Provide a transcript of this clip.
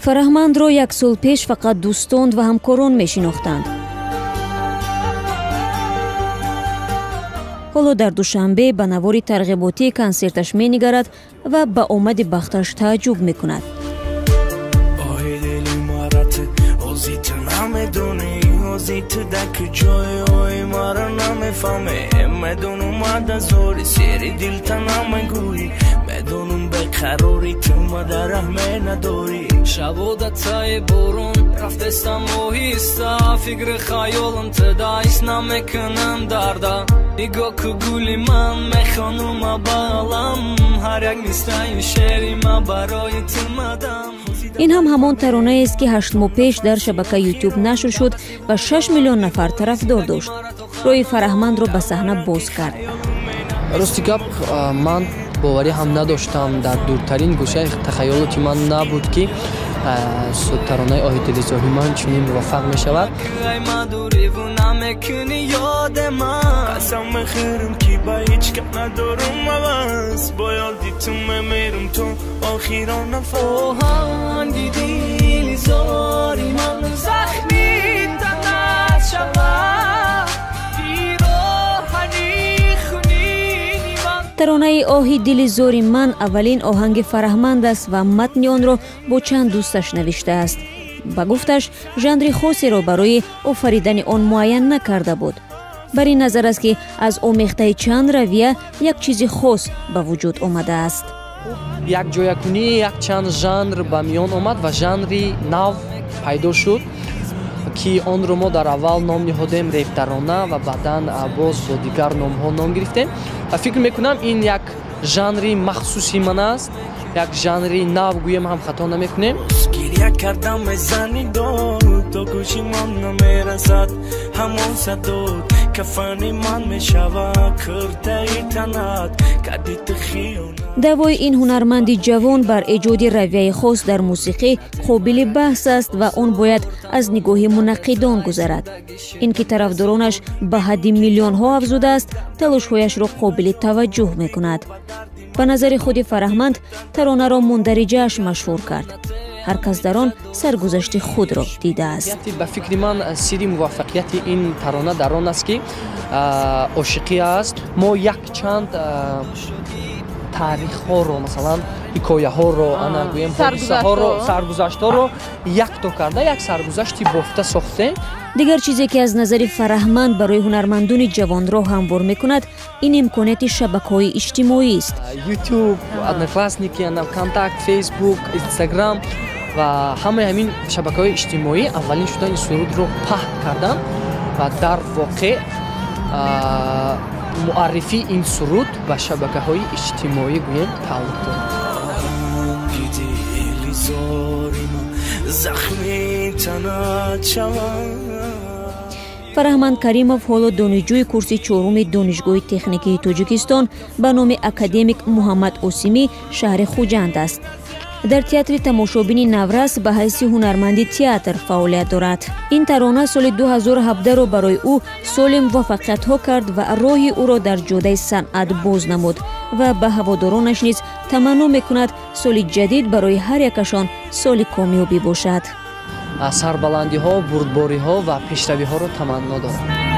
фараҳмандро як сол пеш фақат дӯстон ва ҳамкорон мешинохтанд. ҳоло дар душанбе ба навори тарғиботии консерташ менигарад ва ба омади бахташ тааҷҷуб мекунад. قراری تو ما در رحمه نداری شبودتای بارون رفتستم اوهیستا فکر خیالم تدایس نمیکنم دردا نگاه که گولی من میخوانم بالم هر یک نیستای شعری ما برای تو مدام. این هم همان ترانه است که 8 ماه پیش در شبکه یوتیوب نشر شد و 6 میلیون نفر طرفدار داشت. روی فرهمند رو به صحنه باز کرد. راستی گپ من باوری هم نداشتم، در دورترین گوشه تخیلاتی من نبود که ترانه آه دل زاری من چنین موفق می شود. ترانه آهی دل زاری من اولین آهنگ فرهمند است و متن آن را با چند دوستش نوشته است. با گفتش ژانر خاصی را برای آفریدن آن معین نکرده بود. بر این نظر است که از آمیخته چند رویه یک چیز خاص به وجود آمده است. یک جایگونی یک چند ژانر به میان آمد و ژانری نو پیدا شد که آن رو ما در اول نام نهادیم ریپ ترانه و بعداً باز با دیگر نام ها نام گرفتیم و فکر میکنم این یک ژانری مخصوصی من است، یک ژانری نو گویم هم خطا نمیکنیم. گریه کردم زنی داد تو گوشی من نمیرسد همون صداد کفانی من میشود کرده تنت کدیت خیون. دوای این هنرمندی جوان بر ایجاد رویه خاص در موسیقی قابل بحث است و آن باید از نگاه منقدان گذرد. این که طرفدارانش به حد میلیون ها افزوده است تلاش‌هایش را قابل توجه میکند. به نظر خود فرهمند ترانه را مندرجه‌اش مشهور کرد. هر کس در آن سرگذشت خود را دیده است. به فکر من سری موفقیت این ترانه در آن است که عاشقی است. ما یک چند تاریخ ها رو مثلا حکایه ها رو انا گویم سرگذشت ها رو یک تا کرده، یک سرگذشتی بافته ساخته. دیگر چیزی که از نظر فرهمند برای هنرمندان جوان را هموار میکند این امکانات شبکه‌های اجتماعی است. یوتیوب، ادناکلاسنیکی، کانتاکت، فیسبوک، اینستاگرام و همه همین شبکه‌های اجتماعی اولین شدن این سرود رو پخش کردن و در واقع معرفی این سرود به شبکه‌های اجتماعی گویم تعلق دارد. فرهمند کریمов ҳоло донишҷӯи курси 4-уми донишгоҳи техникии тоҷикистон ба номи академик муҳаммад осимӣ шаҳри хуҷанд аст. дар театри тамошобини наврас ба ҳайси ҳунарманди театр фаъолият дорад. ин тарона соли 2017-ро барои ӯ соли муваффақиятҳо кард ва роҳи ӯро дар ҷодаи санъат боз намуд ва ба ҳаводоронаш низ таманно мекунад соли ҷадид барои ҳар якашон соли комёбӣ бошад. سربلندی ها، بردباری ها و پیشروی ها رو تمنا دارم.